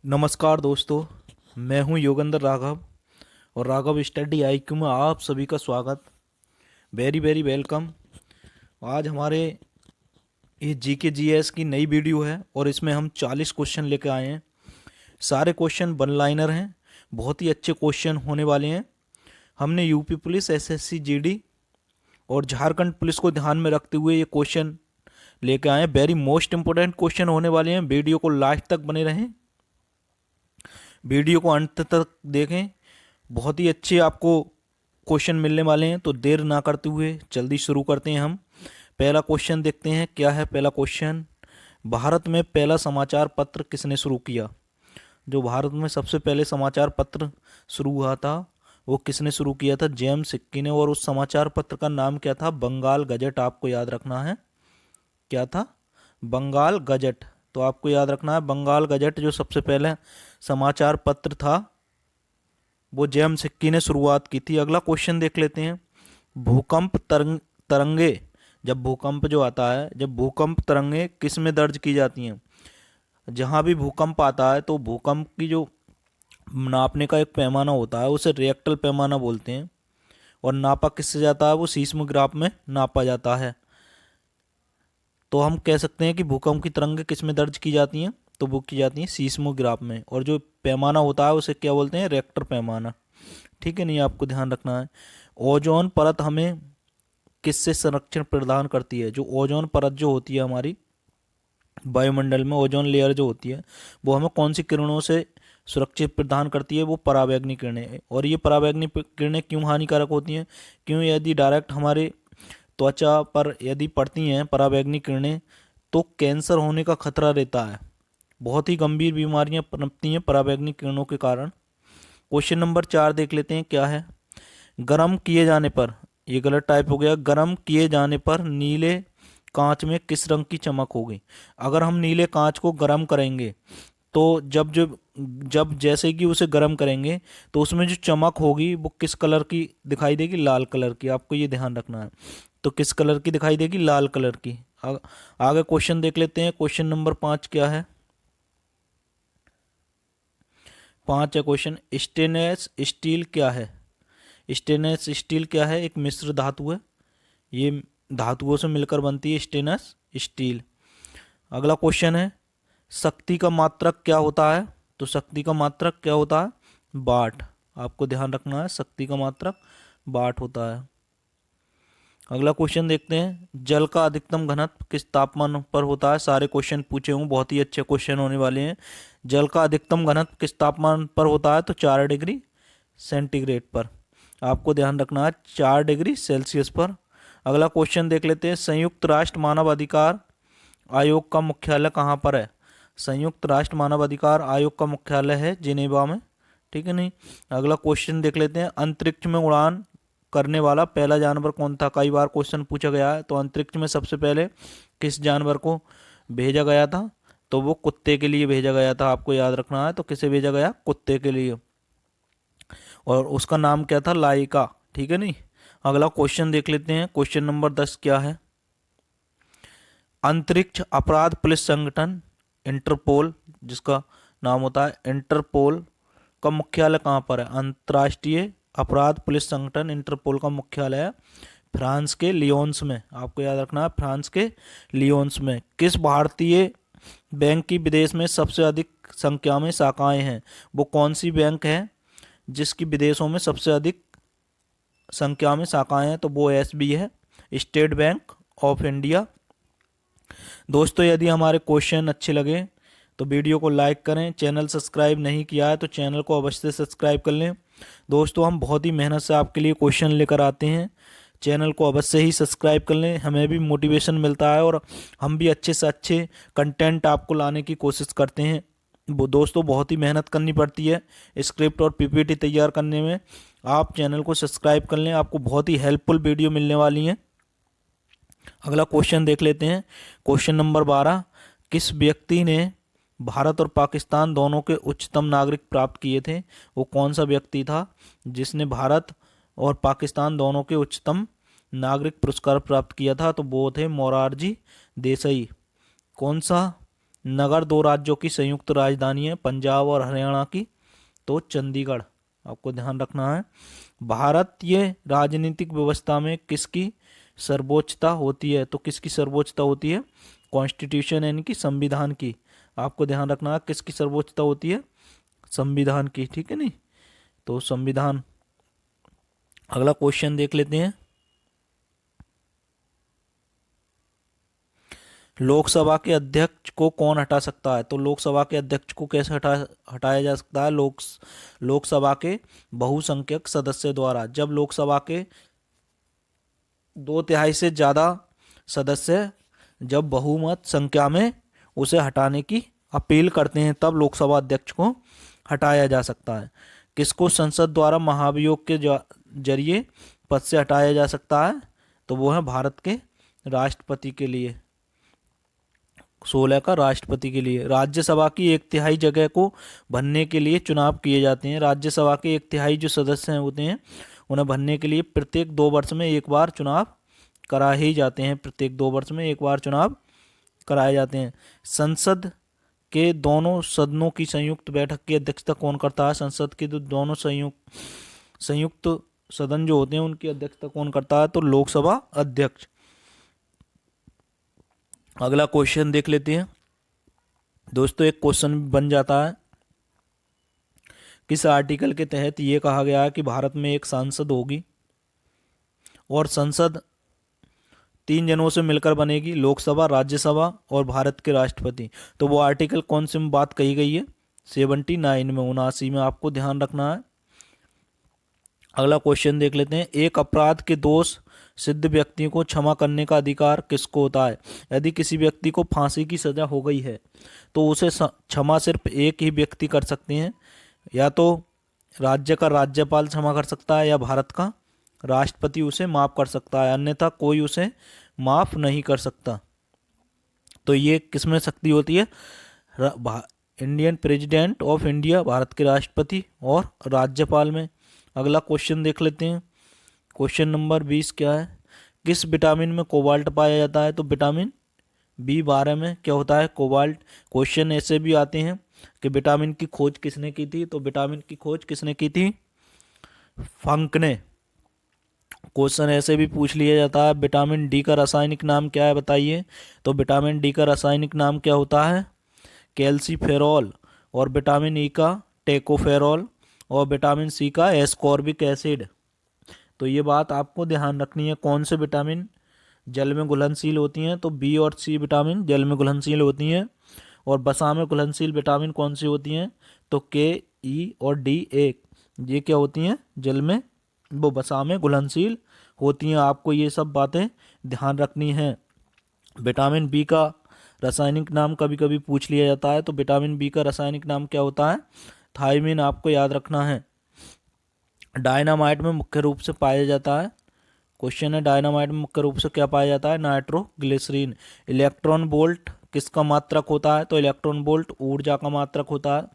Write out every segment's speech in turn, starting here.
नमस्कार दोस्तों, मैं हूं योगेंद्र राघव और राघव स्टडी आईक्यू में आप सभी का स्वागत। Very very welcome. आज हमारे ये जीके जीएस की नई वीडियो है और इसमें हम 40 क्वेश्चन लेकर आए हैं। सारे क्वेश्चन वन लाइनर हैं, बहुत ही अच्छे क्वेश्चन होने वाले हैं। हमने यूपी पुलिस, एसएससी जीडी और झारखंड पुलिस को ध्यान में रखते हुए ये क्वेश्चन लेके आए हैं। वेरी मोस्ट इंपोर्टेंट क्वेश्चन होने वाले हैं। वीडियो को लास्ट तक बने रहें, वीडियो को अंत तक देखें। बहुत ही अच्छे आपको क्वेश्चन मिलने वाले हैं, तो देर ना करते हुए जल्दी शुरू करते हैं हम। पहला क्वेश्चन देखते हैं क्या है। पहला क्वेश्चन, भारत में पहला समाचार पत्र किसने शुरू किया? जो भारत में सबसे पहले समाचार पत्र शुरू हुआ था वो किसने शुरू किया था? जेम्स सिक्की ने। और उस समाचार पत्र का नाम क्या था? बंगाल गजट। आपको याद रखना है क्या था? बंगाल गजट। तो आपको याद रखना है बंगाल गजट जो सबसे पहले समाचार पत्र था वो जेम्स सिक्की ने शुरुआत की थी। अगला क्वेश्चन देख लेते हैं। भूकंप तरंगे, जब भूकंप जो आता है, जब भूकंप तरंगे किस में दर्ज की जाती हैं? जहाँ भी भूकंप आता है तो भूकंप की जो नापने का एक पैमाना होता है उसे रिएक्टर पैमाना बोलते हैं, और नापा किससे जाता है? वो सीस्मोग्राफ में नापा जाता है। तो हम कह सकते हैं कि भूकंप की तरंगें किस में दर्ज की जाती हैं? तो वो की जाती हैं सीस्मोग्राफ में। और जो पैमाना होता है उसे क्या बोलते हैं? रिएक्टर पैमाना। ठीक है, नहीं आपको ध्यान रखना है। ओजोन परत हमें किससे संरक्षण प्रदान करती है? जो ओजोन परत जो होती है हमारी वायुमंडल में, ओजोन लेयर जो होती है वो हमें कौन सी किरणों से सुरक्षित प्रदान करती है? वो पराबैंगनी किरणें। और ये पराबैंगनी किरणें क्यों हानिकारक होती हैं? क्यों? यदि डायरेक्ट हमारे त्वचा पर यदि पड़ती हैं पराबैंगनी किरणें तो कैंसर होने का खतरा रहता है। बहुत ही गंभीर बीमारियां पनपती हैं पराबैंगनी किरणों के कारण। क्वेश्चन नंबर 4 देख लेते हैं क्या है। गर्म किए जाने पर, ये गलत टाइप हो गया, गर्म किए जाने पर नीले कांच में किस रंग की चमक होगी? अगर हम नीले कांच को गर्म करेंगे तो जब जब जब जैसे कि उसे गर्म करेंगे तो उसमें जो चमक होगी वो किस कलर की दिखाई देगी? लाल कलर की। आपको ये ध्यान रखना है। तो किस कलर की दिखाई देगी? लाल कलर की। आगे क्वेश्चन देख लेते हैं। क्वेश्चन नंबर 5 क्या है? 5 है क्वेश्चन, स्टेनलेस स्टील क्या है? स्टेनलेस स्टील क्या है? एक मिश्र धातु है, ये धातुओं से मिलकर बनती है स्टेनलेस स्टील। अगला क्वेश्चन है, शक्ति का मात्रक क्या होता है? तो शक्ति का मात्रक क्या होता है? वाट। आपको ध्यान रखना है, शक्ति का मात्रक वाट होता है। अगला क्वेश्चन देखते हैं, जल का अधिकतम घनत्व किस तापमान पर होता है? सारे क्वेश्चन पूछे हूँ, बहुत ही अच्छे क्वेश्चन होने वाले हैं। जल का अधिकतम घनत्व किस तापमान पर होता है? तो 4 डिग्री सेंटीग्रेड पर। आपको ध्यान रखना है 4 डिग्री सेल्सियस पर। अगला क्वेश्चन देख लेते हैं, संयुक्त राष्ट्र मानव अधिकार आयोग का मुख्यालय कहाँ पर है? संयुक्त राष्ट्र मानव अधिकार आयोग का मुख्यालय है जिनेवा में। ठीक है नहीं। अगला क्वेश्चन देख लेते हैं, अंतरिक्ष में उड़ान करने वाला पहला जानवर कौन था? कई बार क्वेश्चन पूछा गया है। तो अंतरिक्ष में सबसे पहले किस जानवर को भेजा गया था? तो वो कुत्ते के लिए भेजा गया था। आपको याद रखना है। तो किसे भेजा गया? कुत्ते के लिए। और उसका नाम क्या था? लाइका। ठीक है नहीं। अगला क्वेश्चन देख लेते हैं। क्वेश्चन नंबर 10 क्या है? अंतरिक्ष अपराध पुलिस संगठन इंटरपोल, जिसका नाम होता है इंटरपोल, का मुख्यालय कहाँ पर है? अंतर्राष्ट्रीय अपराध पुलिस संगठन इंटरपोल का मुख्यालय है फ्रांस के लियोन्स में। आपको याद रखना है, फ्रांस के लियोन्स में। किस भारतीय बैंक की विदेश में सबसे अधिक संख्या में शाखाएं हैं? वो कौन सी बैंक है जिसकी विदेशों में सबसे अधिक संख्या में शाखाएं हैं? तो वो एसबी है, स्टेट बैंक ऑफ इंडिया। दोस्तों, यदि हमारे क्वेश्चन अच्छे लगे तो वीडियो को लाइक करें। चैनल सब्सक्राइब नहीं किया है तो चैनल को अवश्य से सब्सक्राइब कर लें। दोस्तों, हम बहुत ही मेहनत से आपके लिए क्वेश्चन लेकर आते हैं। चैनल को अवश्य ही सब्सक्राइब कर लें, हमें भी मोटिवेशन मिलता है और हम भी अच्छे से अच्छे कंटेंट आपको लाने की कोशिश करते हैं। वो दोस्तों, बहुत ही मेहनत करनी पड़ती है स्क्रिप्ट और पीपीटी तैयार करने में। आप चैनल को सब्सक्राइब कर लें, आपको बहुत ही हेल्पफुल वीडियो मिलने वाली हैं। अगला क्वेश्चन देख लेते हैं। क्वेश्चन नंबर 12, किस व्यक्ति ने भारत और पाकिस्तान दोनों के उच्चतम नागरिक प्राप्त किए थे? वो कौन सा व्यक्ति था जिसने भारत और पाकिस्तान दोनों के उच्चतम नागरिक पुरस्कार प्राप्त किया था? तो वो थे मोरारजी देसाई। कौन सा नगर दो राज्यों की संयुक्त राजधानी है, पंजाब और हरियाणा की, तो चंडीगढ़, आपको ध्यान रखना है। भारतीय राजनीतिक व्यवस्था में किसकी सर्वोच्चता होती है, तो किसकी सर्वोच्चता होती है, कॉन्स्टिट्यूशन यानी कि संविधान की, आपको ध्यान रखना है किसकी सर्वोच्चता होती है, संविधान की, ठीक है नहीं, तो संविधान। अगला क्वेश्चन देख लेते हैं, लोकसभा के अध्यक्ष को कौन हटा सकता है, तो लोकसभा के अध्यक्ष को कैसे हटाया जा सकता है, लोकसभा के बहुसंख्यक सदस्य द्वारा। जब लोकसभा के 2/3 से ज़्यादा सदस्य जब बहुमत संख्या में उसे हटाने की अपील करते हैं, तब लोकसभा अध्यक्ष को हटाया जा सकता है। किसको संसद द्वारा महाभियोग के जरिए पद से हटाया जा सकता है, तो वो है भारत के राष्ट्रपति के लिए, 16 का राष्ट्रपति के लिए। राज्यसभा की 1/3 जगह को भरने के लिए चुनाव किए जाते हैं। राज्यसभा के 1/3 जो सदस्य हैं होते हैं, उन्हें भरने के लिए प्रत्येक 2 वर्ष में एक बार चुनाव कराए ही जाते हैं, प्रत्येक 2 वर्ष में एक बार चुनाव कराए जाते हैं। संसद के दोनों सदनों की संयुक्त बैठक की अध्यक्षता कौन करता है, संसद के दोनों संयुक्त सदन जो होते हैं उनकी अध्यक्षता कौन करता है, तो लोकसभा अध्यक्ष। अगला क्वेश्चन देख लेते हैं दोस्तों, एक क्वेश्चन बन जाता है, किस आर्टिकल के तहत ये कहा गया है कि भारत में एक सांसद होगी और संसद 3 जनों से मिलकर बनेगी, लोकसभा, राज्यसभा और भारत के राष्ट्रपति। तो वो आर्टिकल कौन से में बात कही गई है, 79 में, 79 में, आपको ध्यान रखना है। अगला क्वेश्चन देख लेते हैं, एक अपराध के दोष सिद्ध व्यक्तियों को क्षमा करने का अधिकार किसको होता है। यदि किसी व्यक्ति को फांसी की सजा हो गई है तो उसे क्षमा सिर्फ एक ही व्यक्ति कर सकते हैं, या तो राज्य का राज्यपाल क्षमा कर सकता है या भारत का राष्ट्रपति उसे माफ कर सकता है, अन्यथा कोई उसे माफ नहीं कर सकता। तो ये किसमें शक्ति होती है, Indian president of India, Bharat के राष्ट्रपति और राज्यपाल में। अगला क्वेश्चन देख लेते हैं, क्वेश्चन नंबर 20 क्या है, किस विटामिन में कोबाल्ट पाया जाता है, तो विटामिन B12 में क्या होता है, कोबाल्ट। क्वेश्चन ऐसे भी आते हैं कि विटामिन की खोज किसने की थी, तो विटामिन की खोज किसने की थी, फंक ने। क्वेश्चन ऐसे भी पूछ लिया जाता है, विटामिन डी का रासायनिक नाम क्या है बताइए, तो विटामिन डी का रासायनिक नाम क्या होता है, कैल्सीफेरॉल, और विटामिन ई का टेकोफेरॉल, और विटामिन सी का एस्कॉर्बिक एसिड। तो ये बात आपको ध्यान रखनी है, कौन से विटामिन जल में घुलनशील होती हैं, तो बी और सी विटामिन जल में घुलनशील होती हैं। और वसा में घुलनशील विटामिन कौन सी होती हैं, तो के, ई और D1, ये क्या होती हैं, जल में, वो वसा में घुलनशील होती हैं। आपको ये सब बातें ध्यान रखनी हैं। विटामिन बी का रासायनिक नाम कभी कभी पूछ लिया जाता है, तो विटामिन बी का रासायनिक नाम क्या होता है, थायमिन, आपको याद रखना है। डायनामाइट में मुख्य रूप से पाया जाता है, क्वेश्चन है, डायनामाइट में मुख्य रूप से क्या पाया जाता है, नाइट्रोग्लिसरीन। इलेक्ट्रॉन वोल्ट किसका मात्रक होता है, तो इलेक्ट्रॉन वोल्ट ऊर्जा का मात्रक होता है,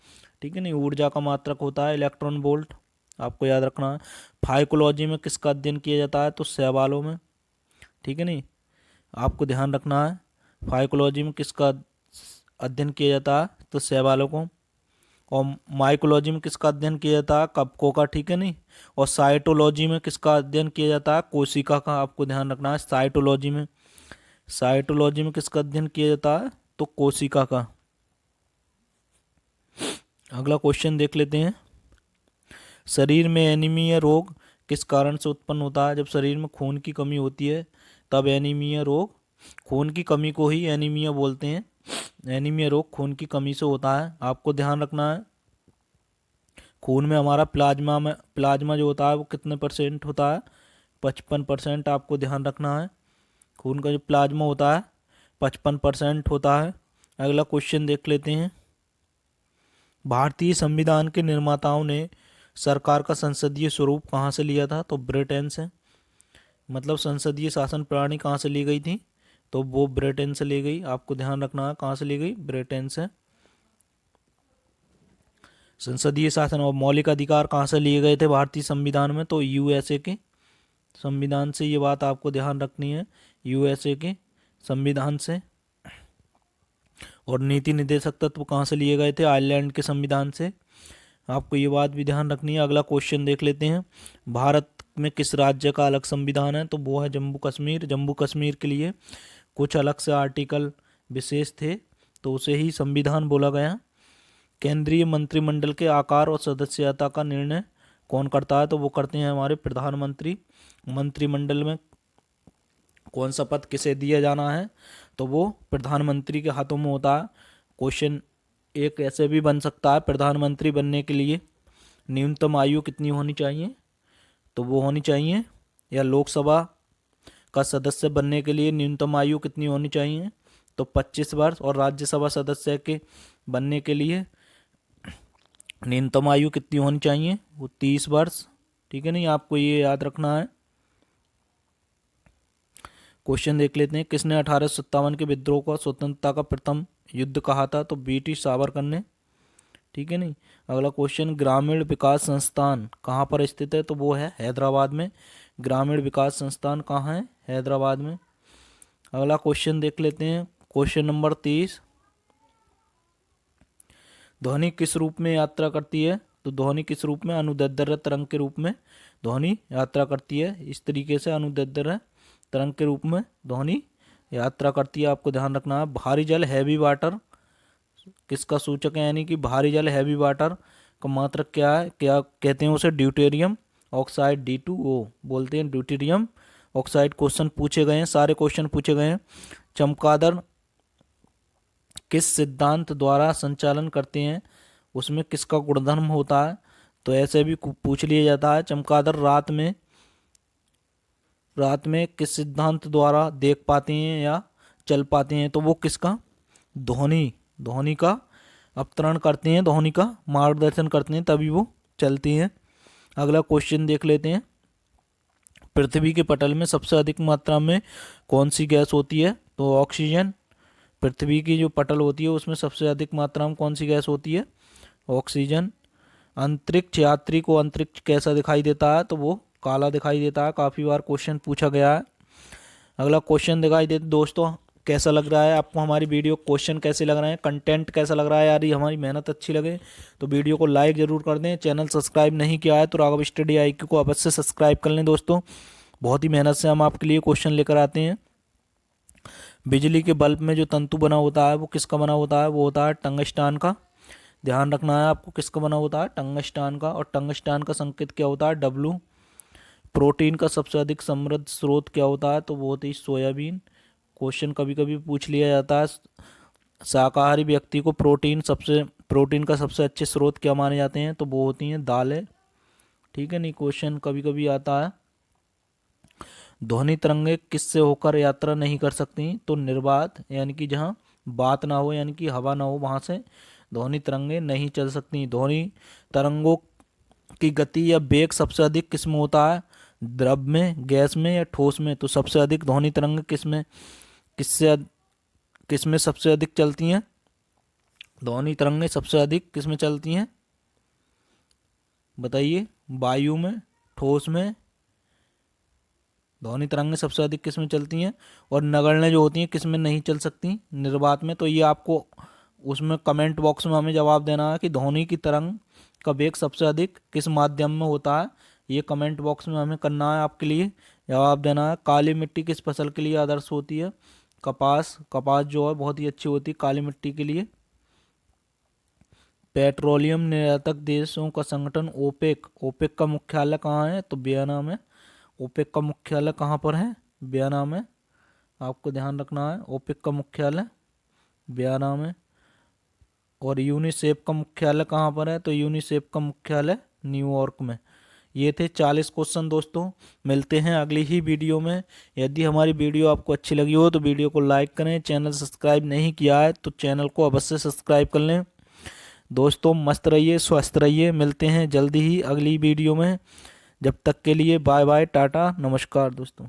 ठीक है नहीं, ऊर्जा का मात्रक होता है इलेक्ट्रॉन वोल्ट, आपको याद रखना है। फाइकोलॉजी में किसका अध्ययन किया जाता है, तो शैवालों में, ठीक है नहीं, आपको ध्यान रखना है। फाइकोलॉजी में किसका अध्ययन किया जाता है, तो शैवालों को। और माइकोलॉजी में किसका अध्ययन किया जाता है, कवकों का, ठीक है नहीं। और साइटोलॉजी में किसका अध्ययन किया जाता है, कोशिका का, आपको ध्यान रखना है। साइटोलॉजी में किसका अध्ययन किया जाता है, तो कोशिका का। अगला क्वेश्चन देख लेते हैं, शरीर में एनीमिया रोग किस कारण से उत्पन्न होता है। जब शरीर में खून की कमी होती है तब एनीमिया रोग, खून की कमी को ही एनीमिया बोलते हैं, एनीमिया रोग खून की कमी से होता है, आपको ध्यान रखना है। खून में हमारा प्लाज्मा जो होता है वो कितने % होता है, 55%, आपको ध्यान रखना है। खून का जो प्लाज्मा होता है 55% होता है। अगला क्वेश्चन देख लेते हैं, भारतीय संविधान के निर्माताओं ने सरकार का संसदीय स्वरूप कहाँ से लिया था, तो ब्रिटेन से। मतलब संसदीय शासन प्रणाली कहाँ से ली गई थी, तो वो ब्रिटेन से ली गई, आपको ध्यान रखना है कहाँ से ली गई, ब्रिटेन से। संसदीय शासन और मौलिक अधिकार कहाँ से लिए गए थे भारतीय संविधान में, तो USA के संविधान से, ये बात आपको ध्यान रखनी है, USA के संविधान से। और नीति निर्देशक तत्व कहाँ से लिए गए थे? आयरलैंड के संविधान से। आपको ये बात भी ध्यान रखनी है। अगला क्वेश्चन देख लेते हैं। भारत में किस राज्य का अलग संविधान है? तो वो है जम्मू कश्मीर। जम्मू कश्मीर के लिए कुछ अलग से आर्टिकल विशेष थे, तो उसे ही संविधान बोला गया। केंद्रीय मंत्रिमंडल के आकार और सदस्यता का निर्णय कौन करता है? तो वो करते हैं हमारे प्रधानमंत्री। मंत्रिमंडल में कौन सा पद किसे दिया जाना है? तो वो प्रधानमंत्री के हाथों में होता है। क्वेश्चन एक ऐसे भी बन सकता है, प्रधानमंत्री बनने के लिए न्यूनतम आयु कितनी होनी चाहिए? तो वो होनी चाहिए, या लोकसभा का सदस्य बनने के लिए न्यूनतम आयु कितनी होनी चाहिए? तो 25 वर्ष। और राज्यसभा सदस्य के बनने के लिए न्यूनतम आयु कितनी होनी चाहिए? वो 30 वर्ष। ठीक है, नहीं, आपको ये याद रखना है। क्वेश्चन देख लेते हैं। किसने 1857 के विद्रोह को स्वतंत्रता का प्रथम युद्ध कहा था? तो ब्रिटिश सावरकर ने। ठीक है, नहीं। अगला क्वेश्चन, ग्रामीण विकास संस्थान कहाँ पर स्थित है? तो वो है हैदराबाद में। ग्रामीण विकास संस्थान कहाँ है? हैदराबाद में। अगला क्वेश्चन देख लेते हैं। क्वेश्चन नंबर 30, ध्वनि किस रूप में यात्रा करती है? तो ध्वनि किस रूप में? अनुदैर्ध्य तरंग के रूप में ध्वनि यात्रा करती है। इस तरीके से अनुदैर्ध्य तरंग के रूप में ध्वनि यात्रा करती है। आपको ध्यान रखना है। भारी जल हैवी वाटर किसका सूचक है? यानी कि भारी जल हैवी वाटर का मात्रक क्या है? क्या कहते हैं उसे? ड्यूटेरियम ऑक्साइड, D2O बोलते हैं, ड्यूटेरियम ऑक्साइड। क्वेश्चन पूछे गए हैं, सारे क्वेश्चन पूछे गए हैं। चमगादड़ किस सिद्धांत द्वारा संचालन करते हैं? उसमें किसका गुणधर्म होता है? तो ऐसे भी पूछ लिया जाता है। चमगादड़ रात में किस सिद्धांत द्वारा देख पाते हैं या चल पाते हैं? तो वो किसका? ध्वनि का अवतरण करते हैं, ध्वनि का मार्गदर्शन करते हैं, तभी वो चलती हैं। अगला क्वेश्चन देख लेते हैं। पृथ्वी के पटल में सबसे अधिक मात्रा में कौन सी गैस होती है? तो ऑक्सीजन। पृथ्वी की जो पटल होती है उसमें सबसे अधिक मात्रा में कौन सी गैस होती है? ऑक्सीजन। अंतरिक्ष यात्री को अंतरिक्ष कैसा दिखाई देता है? तो वो काला दिखाई देता है। काफ़ी बार क्वेश्चन पूछा गया है। अगला क्वेश्चन दिखाई देते। दोस्तों, कैसा लग रहा है आपको हमारी वीडियो? क्वेश्चन कैसे लग रहे हैं? कंटेंट कैसा लग रहा है? यार ये हमारी मेहनत अच्छी लगे तो वीडियो को लाइक ज़रूर कर दें। चैनल सब्सक्राइब नहीं किया है तो राघव स्टडी IQ को अवश्य सब्सक्राइब कर लें। दोस्तों, बहुत ही मेहनत से हम आपके लिए क्वेश्चन लेकर आते हैं। बिजली के बल्ब में जो तंतु बना होता है वो किसका बना होता है? वो होता है टंगस्टन का। ध्यान रखना है आपको, किसका बना होता है? टंगस्टन का। और टंगस्टन का संकेत क्या होता है? W। प्रोटीन का सबसे अधिक समृद्ध स्रोत क्या होता है? तो वो होती है सोयाबीन। क्वेश्चन कभी कभी पूछ लिया जाता है, शाकाहारी व्यक्ति को प्रोटीन का सबसे अच्छे स्रोत क्या माने जाते हैं? तो वो होती हैं दालें। ठीक है, नहीं, क्वेश्चन कभी कभी आता है। ध्वनि तरंगे किससे होकर यात्रा नहीं कर सकती? तो निर्वात, यानी कि जहाँ बात ना हो, यानी कि हवा ना हो, वहाँ से ध्वनि तरंगे नहीं चल सकती। ध्वनि तरंगों की गति या वेग सबसे अधिक किस में होता है? द्रव में, गैस में, या ठोस में? तो सबसे अधिक ध्वनि तरंग किसमें सबसे अधिक चलती हैं? ध्वनि तरंगें सबसे अधिक किसमें चलती हैं? बताइए। वायु में, ठोस में? ध्वनि तरंगें सबसे अधिक किसमें चलती हैं? और नगण्य जो होती हैं किसमें नहीं चल सकती? निर्वात में। तो ये आपको उसमें कमेंट बॉक्स में हमें जवाब देना है कि ध्वनि की तरंग का वेग सबसे अधिक किस माध्यम में होता है। ये कमेंट बॉक्स में हमें करना है, आपके लिए जवाब देना है। काली मिट्टी किस फसल के लिए आदर्श होती है? कपास जो है बहुत ही अच्छी होती है काली मिट्टी के लिए। पेट्रोलियम निर्यातक देशों का संगठन ओपेक का मुख्यालय कहाँ है? तो वियना में। ओपेक का मुख्यालय कहाँ पर है? वियना में। आपको ध्यान रखना है, ओपेक का मुख्यालय वियना में। और यूनिसेफ का मुख्यालय कहाँ पर है? तो यूनिसेफ का मुख्यालय न्यूयॉर्क में। ये थे 40 क्वेश्चन। दोस्तों, मिलते हैं अगली ही वीडियो में। यदि हमारी वीडियो आपको अच्छी लगी हो तो वीडियो को लाइक करें। चैनल सब्सक्राइब नहीं किया है तो चैनल को अवश्य सब्सक्राइब कर लें। दोस्तों, मस्त रहिए, स्वस्थ रहिए। मिलते हैं जल्दी ही अगली वीडियो में। जब तक के लिए बाय बाय, टाटा, नमस्कार दोस्तों।